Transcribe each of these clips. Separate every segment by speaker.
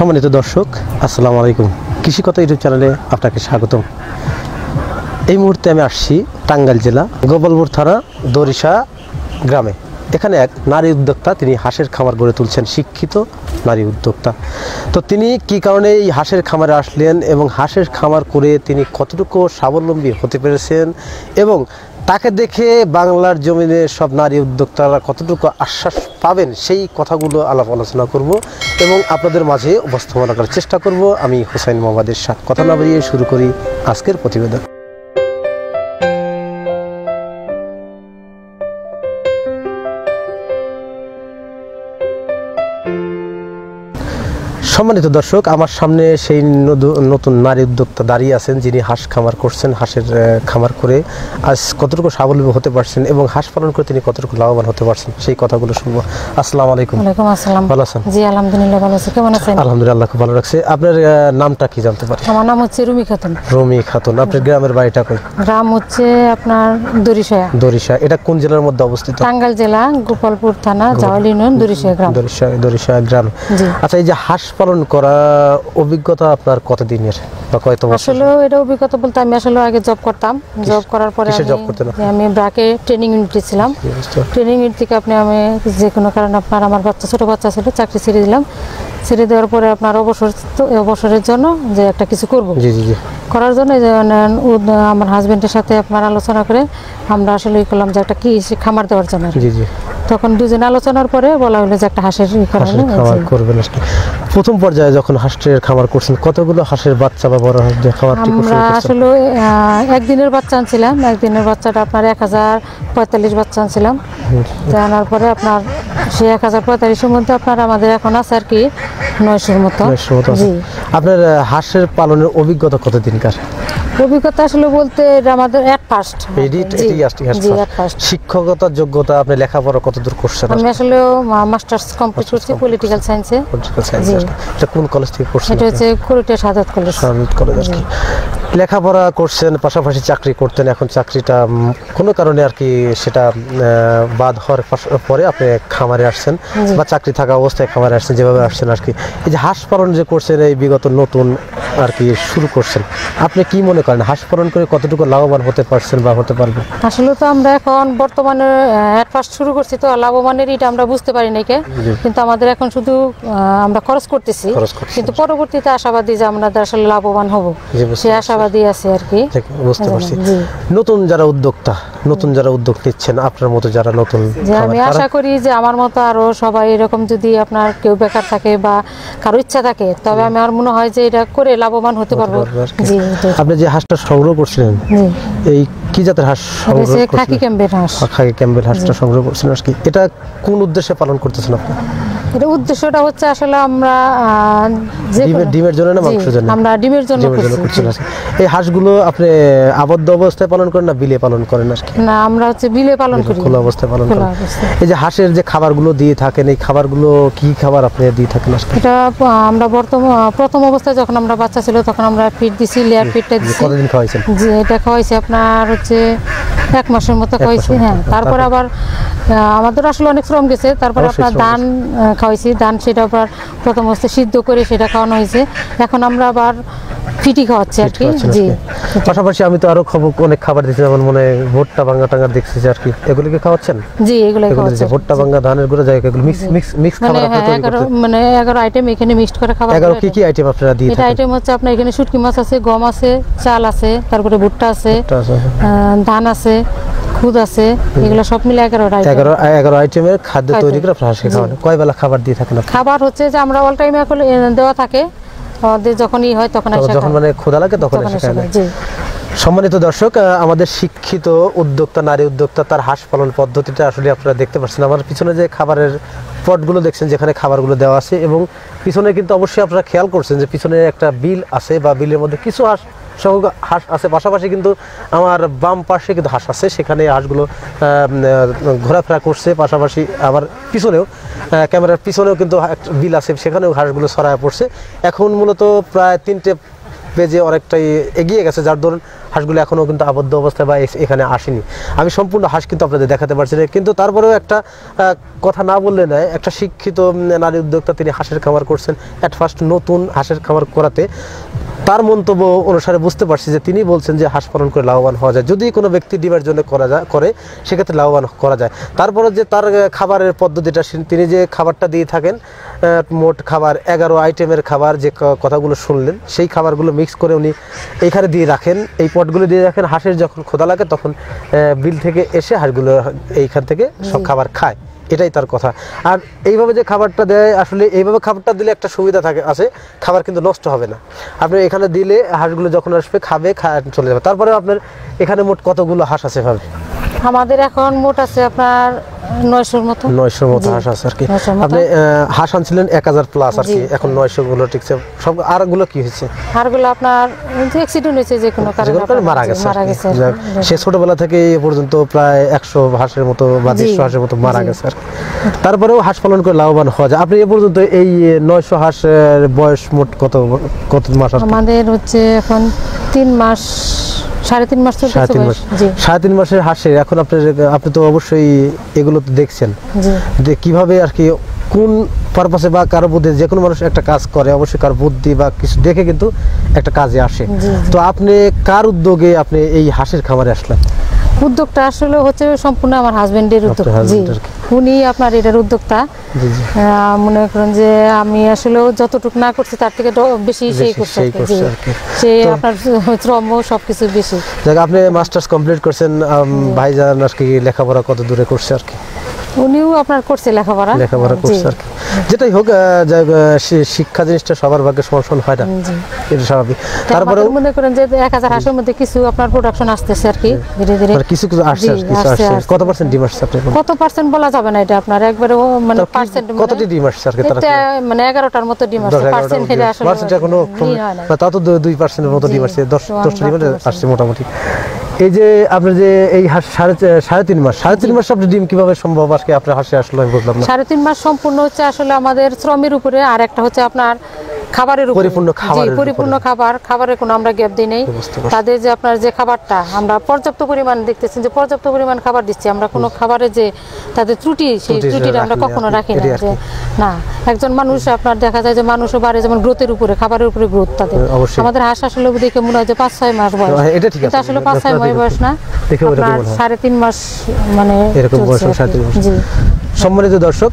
Speaker 1: সম্মানিত দর্শক, আসসালামু আলাইকুম। কৃষিকথা ইউটিউব চ্যানেলে আপনাকে স্বাগতম। এই মুহূর্তে আমি আসছি টাঙ্গাইল জেলা গোপালপুর থানা দরিশা গ্রামে। এখানে এক নারী উদ্যোক্তা, তিনি হাঁসের খামার গড়ে তুলছেন, শিক্ষিত নারী উদ্যোক্তা। তো তিনি কি কারণে এই হাঁসের খামারে আসলেন এবং হাঁসের খামার করে তিনি কতটুকু স্বাবলম্বী হতে পেরেছেন এবং তাকে দেখে বাংলার জমিনে সব নারী উদ্যোক্তারা কতটুকু আশ্বাস পাবেন, সেই কথাগুলো আলাপ আলোচনা করব এবং আপনাদের মাঝে উপস্থাপনা করার চেষ্টা করব। আমি হোসাইন মোহাম্মদের সাথে কথা না বাড়িয়ে শুরু করি আজকের প্রতিবেদন। সম্মানিত দর্শক, আমার সামনে সেই নতুন নারী উদ্যোক্তা দাঁড়িয়ে আছেন, যিনি হাঁস খামার করছেন। হাঁসের খামার করে আজ কতটুকু স্বাবলম্বী হতে পারছেন এবং হাঁস পালন করে তিনি কতটুকু লাভবান হতে পারছেন, সেই কথাগুলো শুনবো। আসসালামু আলাইকুম।
Speaker 2: ওয়ালাইকুম আসসালাম।
Speaker 1: ভালো আছেন?
Speaker 2: জি আলহামদুলিল্লাহ ভালো আছি। কেমন আছেন?
Speaker 1: আলহামদুলিল্লাহ, খুব ভালো রাখছে। আপনার নামটা কি জানতে পারি?
Speaker 2: আমার নাম হচ্ছে রুমি খাতুন।
Speaker 1: রুমি খাতুন। আপনার গ্রামের বাড়িটা কই?
Speaker 2: গ্রাম হচ্ছে আপনার দরিশা।
Speaker 1: দরিশা। এটা কোন জেলার মধ্যে অবস্থিত?
Speaker 2: টাঙ্গাইল জেলা গোপালপুর থানা জাওয়াল ইউনিয়ন দরিশা গ্রাম।
Speaker 1: দরিশা গ্রাম।
Speaker 2: জি।
Speaker 1: আচ্ছা, এই যে হাঁস পালন করা অভিজ্ঞতা আপনার কতদিনের বা কত বছর?
Speaker 2: আসলে এটা অভিজ্ঞতা বলতে আমি আসলে আগে জব করতাম। জব করার পরে আমি ব্রাকে ট্রেনিং ইউনিটে ছিলাম। ট্রেনিং ইউনিট থেকে আমি যে কোনো কারণে আমার ছোট বাচ্চা ছিল, চাকরি ছেড়ে দিলাম। ছেড়ে দেওয়ার পরে আপনার অবসরের জন্য যে একটা কিছু করব, করার জন্য আমার হাজবেন্ডের সাথে আপনার আলোচনা করে আমরা আসলে করলাম যে একটা কি খামার দেওয়ার জন্য। তখন দুজনে আলোচনার পরে বলা হলো যে একটা হাঁসের
Speaker 1: খামার করবেন। প্রথম পর্যায়ে যখন হাঁসের খামার করছেন, কতগুলো হাঁসের বাচ্চা বা বড় হাঁস দিয়ে খামারটি করছেন?
Speaker 2: আমরা আসলে একদিনের বাচ্চা আনছিলাম। একদিনের বাচ্চাটা আপনার 1045 বাচ্চা আনছিলাম। আনার পরে আপনার সেই 1045-এর মধ্যে আপনার আমাদের এখন আছে আর কি 900-র মতো। জি।
Speaker 1: আপনার হাঁসের পালনের অভিজ্ঞতা কতদিনকার?
Speaker 2: অভিজ্ঞতা আসলে বলতে আমাদের ফার্স্ট
Speaker 1: শিক্ষকতার যোগ্যতা, আপনি লেখাপড়া কতদূর করছেন?
Speaker 2: আমি আসলে মাস্টার্স কমপ্লিট করছি পলিটিক্যাল সায়েন্সে।
Speaker 1: এটা কোন কলেজ থেকে করছেন?
Speaker 2: এটা হচ্ছে কুড়িটা সাদাত কলেজ।
Speaker 1: লেখাপড়া করছেন, পাশাপাশি চাকরি করতেন। এখন চাকরিটা কোনো কারণে আর কি সেটা বাদ হওয়ার পরে আপনি খামারে আসছেন বা চাকরি থাকা অবস্থায় খামারে আসছেন, যেভাবে আসছেন আর কি। এই যে হাঁস পালন যে করছেন, এই বিগত নতুন আর কি শুরু করছেন, আপনি কি মনে করেন হাঁস পালন করে কতটুকু লাভবান হতে পারছেন বা হতে পারবেন?
Speaker 2: আসলে তো আমরা এখন বর্তমানে ফার্স্ট শুরু করছি, তো লাভবানের এটা আমরা বুঝতে পারি নাই, কিন্তু আমাদের এখন শুধু আমরা খরচ করতেছি, কিন্তু পরবর্তীতে আশাবাদী যে আমরা আসলে লাভবান হব, সে আশাবাদী আছে আর কি।
Speaker 1: বুঝতে পারছি। নতুন যারা উদ্যোগ নিচ্ছেন, আপনার মতো যারা নতুন,
Speaker 2: আমি আশা করি যে আমার মতো আরো সবাই এরকম যদি আপনার কেউ বেকার থাকে বা কারো ইচ্ছা থাকে, তবে আমার মনে হয় যে এটা করে লাভবান হতে পারবো। জি।
Speaker 1: আপনি যে হাঁসটা সংগ্রহ করছিলেন, এই কি জাতের হাঁস সংগ্রহ করছেন?
Speaker 2: খাকি ক্যাম্বেল হাঁস।
Speaker 1: খাকি ক্যাম্বেল হাঁসটা সংগ্রহ করছেন আর কি। এটা কোন উদ্দেশ্যে পালন করতেছেন আপনি?
Speaker 2: এটা উদ্দেশ্যটা হচ্ছে আসলে আমরা
Speaker 1: ডিমের জন্য না মাংসের জন্য?
Speaker 2: আমরা ডিমের জন্য করছি।
Speaker 1: এই হাঁসগুলো আপনি আবদ্ধ অবস্থায় পালন করেন না বিলে পালন করেন?
Speaker 2: না, আমরা হচ্ছে বিলে পালন করি,
Speaker 1: খোলা অবস্থায় পালন করেন। এই যে হাঁসের যে খাবারগুলো দিয়ে থাকেন, এই খাবারগুলো কি খাবার আপনি দিয়ে থাকেন?
Speaker 2: এটা আমরা প্রথম অবস্থায় যখন আমরা বাচ্চা ছিল তখন আমরা ফিড দিছি, লেয়ার ফিডটা দিছি।
Speaker 1: কতদিন খাওয়াইছেন?
Speaker 2: জি, এটা খাওয়াইছি আপনার হচ্ছে 1 মাসের মতো খাওয়াইছি। হ্যাঁ, তারপর আবার আমাদের আসলে অনেক শ্রম গেছে। তারপর আপনার ধান খাওয়াইছি। ধান সেটা আবার প্রথম অবস্থায় সিদ্ধ করে সেটা খাওয়ানো হয়েছে। এখন আমরা আবার ফিটি খাওয়াচ্ছি আর কি। জি।
Speaker 1: পাশাপাশি আমি তো আরো অনেক খাবার দিচ্ছি, যেমন মনে ভুট্টা ভাঙা টাঙ্গা দেখছি আর কি। এগুলোকে খাওয়াচ্ছেন?
Speaker 2: জি, এগুলো খাওয়াচ্ছি।
Speaker 1: ভুট্টা ভাঙা, ধানের গুঁড়ো, যাই এগুলো মিক্স খাবার আপনি তৈরি করছেন?
Speaker 2: মানে 11 আইটেম এখানে মিক্সড করে খাবার।
Speaker 1: 11 কি আইটেম আপনারা দিয়ে থাকেন?
Speaker 2: এটা আইটেম হচ্ছে আপনার এখানে শুটকি মাছ আছে, গম আছে, চাল আছে, তারপরে ভুট্টা আছে, ধান আছে, খুদ আছে, এগুলো সব মিলে
Speaker 1: 11 আইটেমের খাদ্য তৈরি করে আপনারা হাঁসকে খাওয়ান। কয় বেলা খাবার দিয়ে থাকেন?
Speaker 2: খাবার হচ্ছে যে আমরা অল টাইমে দেওয়া থাকে, আমাদের যখনই হয় তখন
Speaker 1: মানে ক্ষুধা লাগে তখন এসে খায়। জি। সম্মানিত দর্শক, আমাদের শিক্ষিত উদ্যোক্তা, নারী উদ্যোক্তা, তার হাঁস পালন পদ্ধতিটা আসলে আপনারা দেখতে পাচ্ছেন। আমার পিছনে যে খাবারের পটগুলো দেখছেন, যেখানে খাবারগুলো দেওয়া আছে, এবং পিছনে কিন্তু অবশ্যই আপনারা খেয়াল করছেন যে পিছনে একটা বিল আছে বা বিলের মধ্যে কিছু হাঁস আছে। পাশাপাশি কিন্তু আমার বাম পাশে কিন্তু হাঁস আছে, সেখানে হাঁসগুলো ঘোরাফেরা করছে। পাশাপাশি আবার পিছনেও ক্যামেরার পিছনেও কিন্তু বিল আছে, সেখানেও হাঁসগুলো ছড়ায় পড়ছে। এখন মূলত প্রায় পেজে অনেকটাই এগিয়ে গেছে, যার ধরুন হাঁসগুলো এখনও কিন্তু আবদ্ধ অবস্থায় বা এখানে আসেনি। আমি সম্পূর্ণ হাঁস কিন্তু আপনাদের দেখাতে পারছি না, কিন্তু তারপরেও একটা কথা না বললে নয়, একটা শিক্ষিত নারী উদ্যোক্তা তিনি হাঁসের খামার করছেন। অ্যাট ফার্স্ট নতুন হাঁসের খামার করাতে তার মন্তব্য অনুসারে বুঝতে পারছি যে তিনি বলছেন যে হাঁস পালন করে লাভবান হওয়া যায়, যদি কোনো ব্যক্তি ডিমের জন্য করে সেক্ষেত্রে লাভবান করা যায়। তারপরে যে তার খাবারের পদ্ধতিটা, তিনি যে খাবারটা দিয়ে থাকেন, মোট খাবার 11 আইটেমের খাবার, যে কথাগুলো শুনলেন সেই খাবারগুলো মিক্স করে উনি এইখানে দিয়ে রাখেন, এই পটগুলো দিয়ে রাখেন। হাঁসের যখন ক্ষুধা লাগে তখন বিল থেকে এসে হাঁসগুলো এইখান থেকে সব খাবার খায়, এটাই তার কথা। আর এইভাবে যে খাবারটা দেয়, আসলে এইভাবে খাবারটা দিলে একটা সুবিধা আছে, খাবার কিন্তু নষ্ট হবে না। আপনি এখানে দিলে হাঁসগুলো যখন আসবে খাবে, চলে যাবে। তারপরে আপনার এখানে মোট কতগুলো হাঁস আছে ভাবে?
Speaker 2: আমাদের এখন মোট আছে আপনার 900-র মতো।
Speaker 1: 900-র মতো হাঁস আছে আর কি। আপনি হাঁস আনছিলেন 1000 প্লাস আর কি, এখন 900 গুলো টিকছে সব। আরগুলো কি হয়েছে?
Speaker 2: আরগুলো আপনার অ্যাক্সিডেন্ট হয়েছে, যে কোনো কারণে মারা গেছে।
Speaker 1: সে ছোটবেলা থেকে এ পর্যন্ত প্রায় 100 হাঁসের মতো বা 150 হাঁসের মতো মারা গেছে আর কি। তারপরেও হাঁস পালন করে লাভবান হওয়া যায়। আপনি এ পর্যন্ত এই 900 হাঁসের বয়স মোট কত মাস?
Speaker 2: আমাদের হচ্ছে এখন 3 মাস, 3.5 মাস চলছে।
Speaker 1: 3.5 মাসের হাঁসে এখন আপনি তো অবশ্যই এগুলো তো দেখছেন যে কিভাবে আর কি, কোন পারপাসে বা কারো বুদ্ধি, যে কোনো মানুষ একটা কাজ করে অবশ্যই কার বুদ্ধি বা কিছু দেখে কিন্তু একটা কাজে আসে। তো আপনি কার উদ্যোগে আপনি এই হাঁসের খামারে আসলেন?
Speaker 2: উদ্যোগটা আসলে হচ্ছে সম্পূর্ণ আমার হাজবেন্ডের উদ্যোগ। উনি আপনার এটার উদ্যোক্তা। মনে করেন যে আমি আসলে যতটুকু না করছি তার থেকে বেশি সেই করছে, সে আপনার শ্রম সবকিছু বেশি।
Speaker 1: আপনি মাস্টার্স কমপ্লিট করছেন, ভাইজান আর কি লেখাপড়া কত দূরে করছে আর কি?
Speaker 2: উনিও আপনার করছে লেখাপড়া
Speaker 1: করছে আর কি। যেটাই হোক, শিক্ষা জিনিসটা সবার ভাগ্যে সমান হয় না, এটা স্বাভাবিক। তারপরে
Speaker 2: মনে করেন যে 1000 হাঁসের মধ্যে কিছু আপনার প্রোডাকশন আসতেছে আর কি, ধীরে ধীরে
Speaker 1: কিছু আসছে। কত পার্সেন্ট ডিম আসছে আপনার?
Speaker 2: কত পার্সেন্ট বলা যাবে না, এটা আপনার একবারে মানে পার্সেন্ট,
Speaker 1: কতটি ডিম আসছে আর কি?
Speaker 2: মানে 11টার মতো ডিম আসছে। পার্সেন্ট হেলে আসলে
Speaker 1: পার্সেন্টটা কোনো তা তো 2% এর মতো ডিম আসছে, 10টা ডিম আসছে মোটামুটি। এই যে আপনার যে এই হাঁস 3.5 মাস, 3.5 মাস আপনি ডিম কিভাবে সম্ভব আজকে আপনার হাঁসে আসলে আমি বুঝলাম না।
Speaker 2: 3.5 মাস সম্পূর্ণ হচ্ছে আসলে আমাদের শ্রমের উপরে, আর একটা হচ্ছে আপনার খাবারের উপরে, পরিপূর্ণ খাবারের কোনো আমরা গ্যাপ দিই নাই। তাদের যে আপনার যে খাবারটা আমরা পর্যাপ্ত পরিমাণ দেখতেছেন যে পর্যাপ্ত পরিমাণ খাবার দিচ্ছি আমরা, কোনো খাবারে যে তাদের ত্রুটি, সেই ত্রুটিটা আমরা কখনো রাখি না। যে না, একজন মানুষ আপনার দেখা যায় যে মানুষও বাড়ে যেমন গ্রোথের উপরে, খাবারের উপরে গ্রোথ তাদের। আমাদের হাঁস আসলে দেখে মনে হয় যে 5-6 মাস বয়স, এটা আসলে 5-6 মাস বয়স না, 3.5 মাস মানে
Speaker 1: এরকম বয়স। সম্মানিত দর্শক,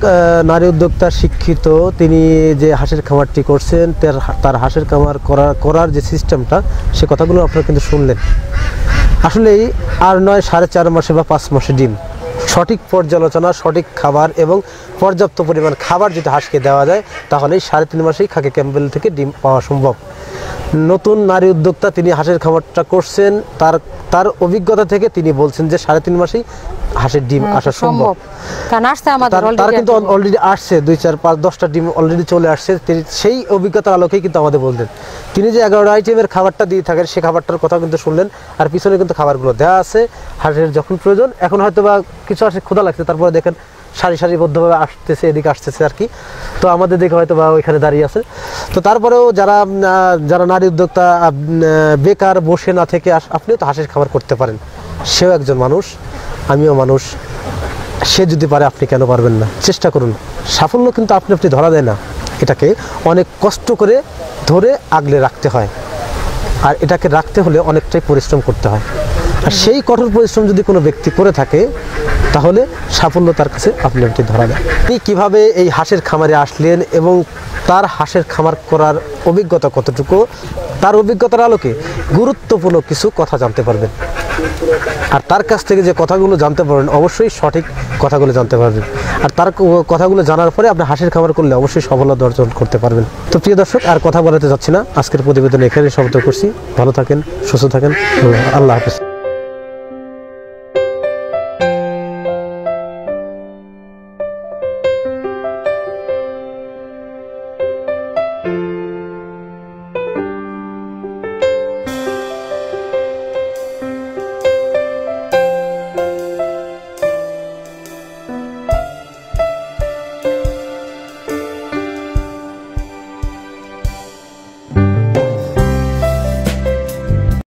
Speaker 1: নারী উদ্যোক্তা শিক্ষিত, তিনি যে হাঁসের খামারটি করছেন, তার হাঁসের খামার করার যে সিস্টেমটা, সে কথাগুলো আপনারা কিন্তু শুনলেন। আসলেই আর নয় 4.5 মাসে বা 5 মাসে ডিম, সঠিক পর্যালোচনা, সঠিক খাবার এবং পর্যাপ্ত পরিমাণ খাবার যদি হাঁসকে দেওয়া যায়, তাহলে 3.5 মাসেই খাকি ক্যাম্পবেল থেকে ডিম পাওয়া সম্ভব। নতুন নারী উদ্যোক্তা, তিনি হাঁসের খামারটা করছেন, তার অভিজ্ঞতা থেকে তিনি বলছেন যে 3.5 মাসেই হাঁসের ডিম আসা সম্ভব। তার কিন্তু অলরেডি আসছে 2, 4, 5, 10টা ডিম অলরেডি চলে আসছে। তিনি সেই অভিজ্ঞতার আলোকেই কিন্তু আমাদের বললেন। তিনি যে 11 আইটেমের খাবারটা দিয়ে থাকেন, সেই খাবারটার কথা কিন্তু শুনলেন, আর পিছনে কিন্তু খাবারগুলো দেওয়া আছে হাঁসের যখন প্রয়োজন। এখন হয়তো বা কিছু হাঁসের ক্ষুধা লাগছে, তারপরে দেখেন সারিবদ্ধভাবে আসতেছে, এদিকে আসতেছে আর কি। তো আমাদের দেখে হয়তো বা ওইখানে দাঁড়িয়ে আছে। তো তারপরেও যারা নারী উদ্যোক্তা বেকার বসে না থেকে আপনিও তো হাঁসের খাবার করতে পারেন। সেও একজন মানুষ, আমিও মানুষ। সে যদি পারে, আপনি কেন পারবেন না? চেষ্টা করুন। সাফল্য কিন্তু আপনি ধরা দেয় না, এটাকে অনেক কষ্ট করে ধরে আগলে রাখতে হয়, আর এটাকে রাখতে হলে অনেকটাই পরিশ্রম করতে হয়। আর সেই কঠোর পরিশ্রম যদি কোনো ব্যক্তি করে থাকে, তাহলে সাফল্য তার কাছে আপনি ধরা দেয়। তিনি কীভাবে এই হাঁসের খামারে আসলেন এবং তার হাঁসের খামার করার অভিজ্ঞতা কতটুকু, তার অভিজ্ঞতার আলোকে গুরুত্বপূর্ণ কিছু কথা জানতে পারবেন। আর তার কাছ থেকে যে কথাগুলো জানতে পারবেন, অবশ্যই সঠিক কথাগুলো জানতে পারবেন। আর তার কথাগুলো জানার পরে আপনি হাঁসের খামার করলে অবশ্যই সফলতা অর্জন করতে পারবেন। তো প্রিয় দর্শক, আর কথা বলাতে যাচ্ছি না, আজকের প্রতিবেদন এখানে সমাপ্ত করছি। ভালো থাকেন, সুস্থ থাকেন, আল্লাহ হাফেজ।